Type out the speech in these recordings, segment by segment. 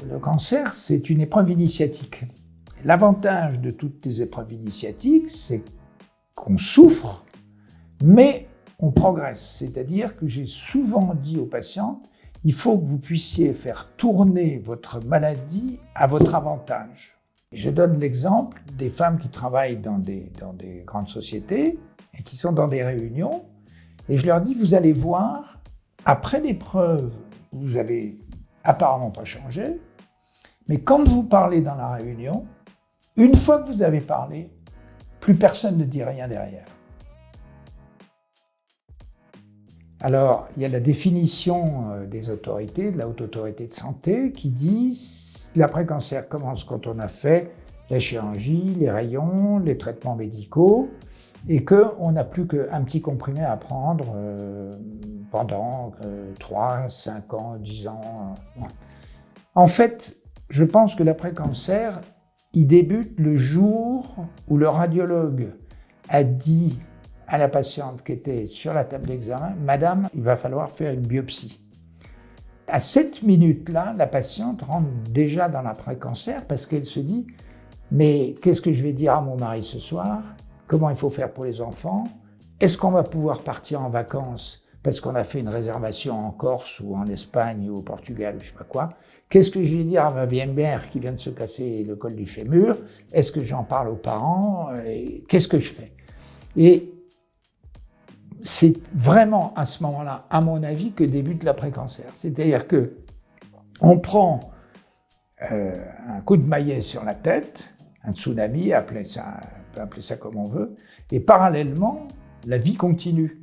Le cancer, c'est une épreuve initiatique. L'avantage de toutes les épreuves initiatiques, c'est qu'on souffre, mais on progresse. C'est-à-dire que j'ai souvent dit aux patients, il faut que vous puissiez faire tourner votre maladie à votre avantage. Je donne l'exemple des femmes qui travaillent dans des grandes sociétés et qui sont dans des réunions, et je leur dis, vous allez voir, après l'épreuve, vous avez apparemment pas changé, mais quand vous parlez dans la réunion, une fois que vous avez parlé, plus personne ne dit rien derrière. Alors, il y a la définition des autorités, de la Haute Autorité de Santé, qui dit l'après-cancer commence quand on a fait la chirurgie, les rayons, les traitements médicaux, et qu'on n'a plus qu'un petit comprimé à prendre pendant 3, 5 ans, 10 ans. En fait, je pense que l'après-cancer, il débute le jour où le radiologue a dit à la patiente qui était sur la table d'examen, « Madame, il va falloir faire une biopsie ». À cette minute-là, la patiente rentre déjà dans l'après-cancer parce qu'elle se dit « Mais qu'est-ce que je vais dire à mon mari ce soir? Comment il faut faire pour les enfants? Est-ce qu'on va pouvoir partir en vacances parce qu'on a fait une réservation en Corse ou en Espagne ou au Portugal ou je sais pas quoi? Qu'est-ce que je vais dire à ma vieille mère qui vient de se casser le col du fémur? Est-ce que j'en parle aux parents? Qu'est-ce que je fais ?» Et c'est vraiment à ce moment-là, à mon avis, que débute l'après-cancer. C'est-à-dire que on prend un coup de maillet sur la tête, un tsunami, on peut appeler ça comme on veut, et parallèlement, la vie continue.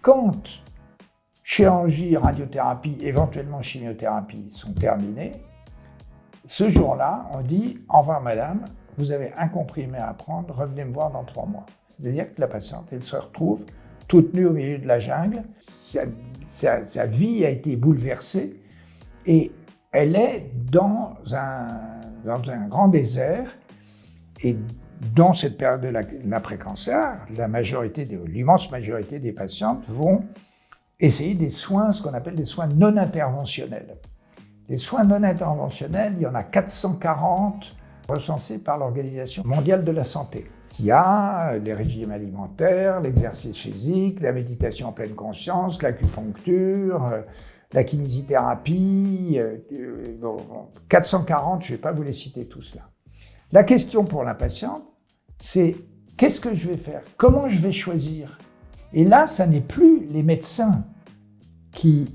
Quand chirurgie, radiothérapie, éventuellement chimiothérapie sont terminées, ce jour-là, on dit « Au revoir madame, vous avez un comprimé à prendre, revenez me voir dans 3 mois ». C'est-à-dire que la patiente, elle se retrouve toute nue au milieu de la jungle, sa vie a été bouleversée et elle est dans un grand désert. Et dans cette période de l'après-cancer, l'immense majorité des patientes vont essayer des soins, ce qu'on appelle des soins non interventionnels. Les soins non interventionnels, il y en a 440 recensés par l'Organisation mondiale de la santé. Il y a les régimes alimentaires, l'exercice physique, la méditation en pleine conscience, l'acupuncture, la kinésithérapie, 440, je ne vais pas vous les citer tous là. La question pour la patiente, c'est qu'est-ce que je vais faire? Comment je vais choisir? Et là, ça n'est plus les médecins qui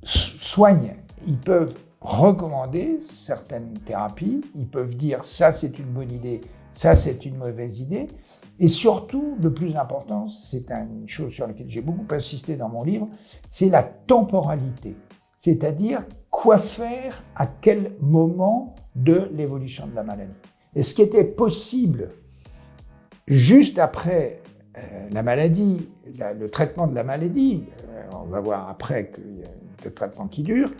soignent. Ils peuvent recommander certaines thérapies, ils peuvent dire ça c'est une bonne idée, ça c'est une mauvaise idée. Et surtout, le plus important, c'est une chose sur laquelle j'ai beaucoup insisté dans mon livre, c'est la temporalité. C'est-à-dire quoi faire à quel moment de l'évolution de la maladie. Et ce qui était possible juste après la maladie, le traitement de la maladie, on va voir après qu'il y a des traitements qui durent,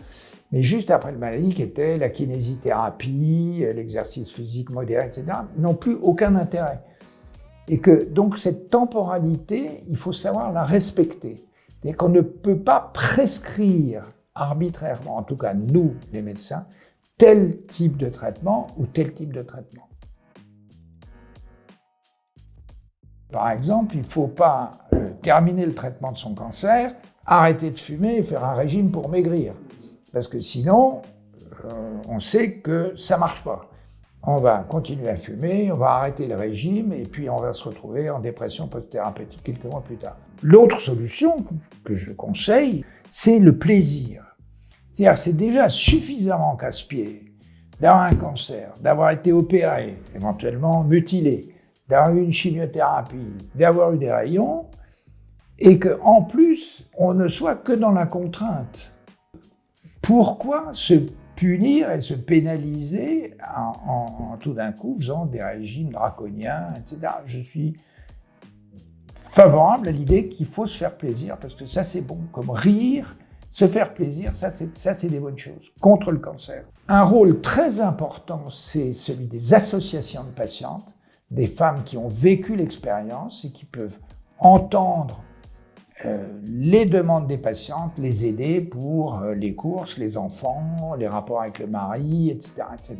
mais juste après la maladie qui était la kinésithérapie, l'exercice physique modéré, etc., n'ont plus aucun intérêt. Et que donc cette temporalité, il faut savoir la respecter. C'est-à-dire qu'on ne peut pas prescrire arbitrairement, en tout cas nous, les médecins, tel type de traitement ou tel type de traitement. Par exemple, il ne faut pas terminer le traitement de son cancer, arrêter de fumer et faire un régime pour maigrir. Parce que sinon, on sait que ça ne marche pas. On va continuer à fumer, on va arrêter le régime et puis on va se retrouver en dépression post-thérapeutique quelques mois plus tard. L'autre solution que je conseille, c'est le plaisir. C'est-à-dire c'est déjà suffisamment casse-pied d'avoir un cancer, d'avoir été opéré, éventuellement mutilé, d'avoir eu une chimiothérapie, d'avoir eu des rayons, et qu'en plus, on ne soit que dans la contrainte. Pourquoi se punir et se pénaliser en tout d'un coup faisant des régimes draconiens, etc. Je suis favorable à l'idée qu'il faut se faire plaisir, parce que ça c'est bon, comme rire, se faire plaisir, ça c'est des bonnes choses, contre le cancer. Un rôle très important, c'est celui des associations de patientes, des femmes qui ont vécu l'expérience et qui peuvent entendre les demandes des patientes, les aider pour les courses, les enfants, les rapports avec le mari, etc., etc.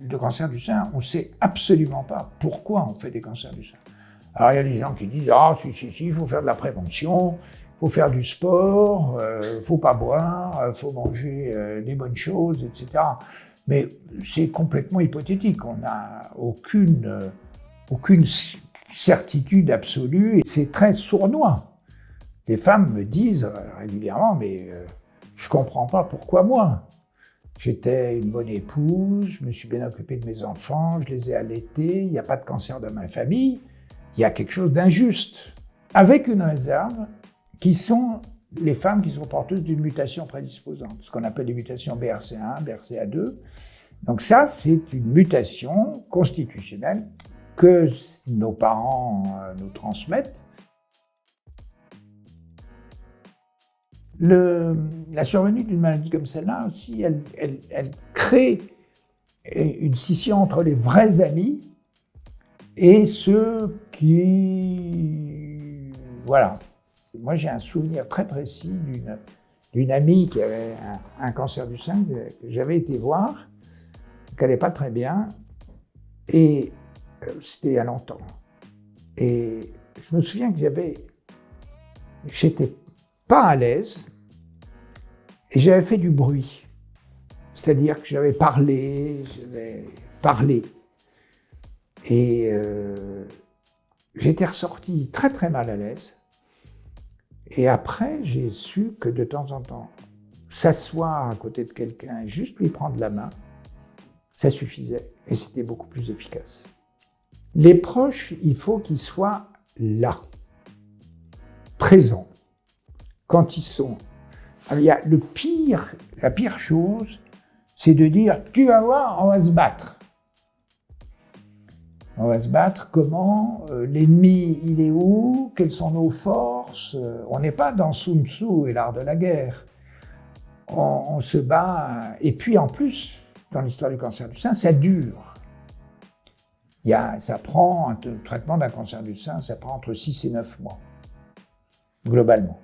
Le cancer du sein, on ne sait absolument pas pourquoi on fait des cancers du sein. Alors il y a des gens qui disent « Ah, si, il faut faire de la prévention, il faut faire du sport, il ne faut pas boire, il faut manger des bonnes choses, etc. » Mais c'est complètement hypothétique, on n'a aucune certitude absolue, et c'est très sournois. Les femmes me disent régulièrement « Mais je ne comprends pas pourquoi moi. J'étais une bonne épouse, je me suis bien occupée de mes enfants, je les ai allaités, il n'y a pas de cancer dans ma famille, il y a quelque chose d'injuste. » Avec une réserve, qui sont les femmes qui sont porteuses d'une mutation prédisposante, ce qu'on appelle les mutations BRCA1, BRCA2. Donc ça, c'est une mutation constitutionnelle que nos parents nous transmettent. La survenue d'une maladie comme celle-là aussi, elle crée une scission entre les vrais amis et ceux qui... Voilà. Moi, j'ai un souvenir très précis d'une amie qui avait un cancer du sein que j'avais été voir, qui n'allait pas très bien, et c'était il y a longtemps. Et je me souviens que j'étais pas à l'aise, et j'avais fait du bruit. C'est-à-dire que j'avais parlé. Et j'étais ressorti très très mal à l'aise. Et après, j'ai su que de temps en temps, s'asseoir à côté de quelqu'un et juste lui prendre la main, ça suffisait, et c'était beaucoup plus efficace. Les proches, il faut qu'ils soient là, présents. Quand ils sont. Alors, il y a la pire chose, c'est de dire « tu vas voir, on va se battre ». On va se battre comment? L'ennemi, il est où? Quelles sont nos forces? On n'est pas dans Sun Tzu et l'art de la guerre. On se bat, et puis en plus, dans l'histoire du cancer du sein, ça dure. Ça prend, un traitement d'un cancer du sein, ça prend entre 6 et 9 mois, globalement.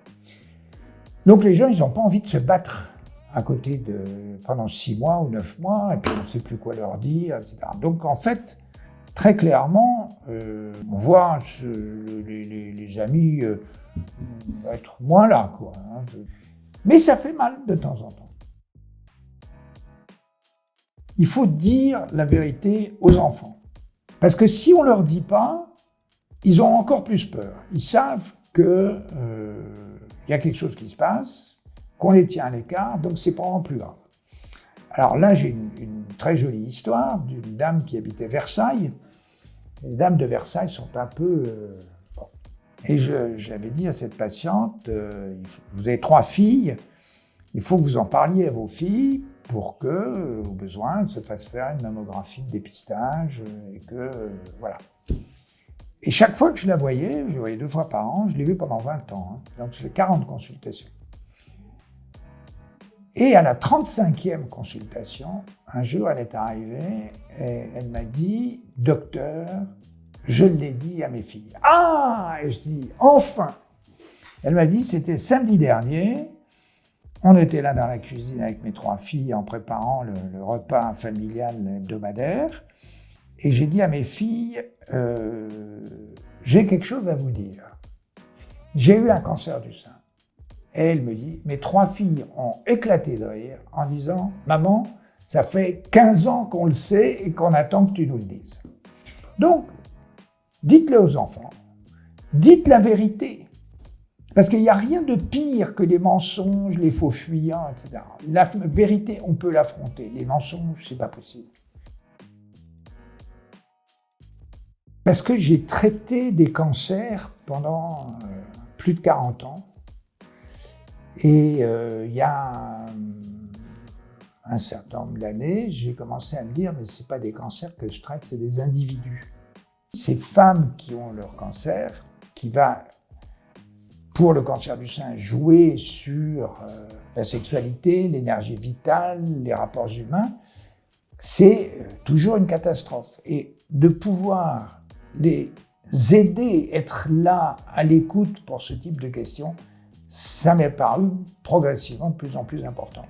Donc les gens, ils n'ont pas envie de se battre à côté pendant 6 mois ou 9 mois, et puis on ne sait plus quoi leur dire, etc. Donc en fait, très clairement, on voit les amis être moins là, quoi. Mais ça fait mal de temps en temps. Il faut dire la vérité aux enfants. Parce que si on ne leur dit pas, ils ont encore plus peur. Ils savent qu'il y a quelque chose qui se passe, qu'on les tient à l'écart, donc c'est probablement plus grave. Alors là, j'ai une très jolie histoire d'une dame qui habitait Versailles. Les dames de Versailles sont un peu... bon. Et j'avais dit à cette patiente, vous avez 3 filles, il faut que vous en parliez à vos filles pour que, au besoin, elles se fassent faire une mammographie de dépistage, et que, voilà. Et chaque fois que je la voyais 2 fois par an, je l'ai vue pendant 20 ans, hein, donc je fais 40 consultations. Et à la 35e consultation, un jour, elle est arrivée et elle m'a dit « Docteur, je l'ai dit à mes filles. » Ah! Et je dis « Enfin !» Elle m'a dit « C'était samedi dernier, on était là dans la cuisine avec mes 3 filles en préparant le repas familial hebdomadaire. Et j'ai dit à mes filles, j'ai quelque chose à vous dire. J'ai eu un cancer du sein. » Et elle me dit, mes 3 filles ont éclaté de rire en disant, « Maman, ça fait 15 ans qu'on le sait et qu'on attend que tu nous le dises. » Donc, dites-le aux enfants, dites la vérité. Parce qu'il n'y a rien de pire que les mensonges, les faux fuyants, etc. La vérité, on peut l'affronter. Les mensonges, c'est pas possible. Parce que j'ai traité des cancers pendant plus de 40 ans. Et il y a un certain nombre d'années, j'ai commencé à me dire, mais ce n'est pas des cancers que je traite, c'est des individus. Ces femmes qui ont leur cancer, qui va, pour le cancer du sein, jouer sur la sexualité, l'énergie vitale, les rapports humains, c'est toujours une catastrophe. Et de pouvoir les aider, être là à l'écoute pour ce type de questions, ça m'est paru progressivement de plus en plus important.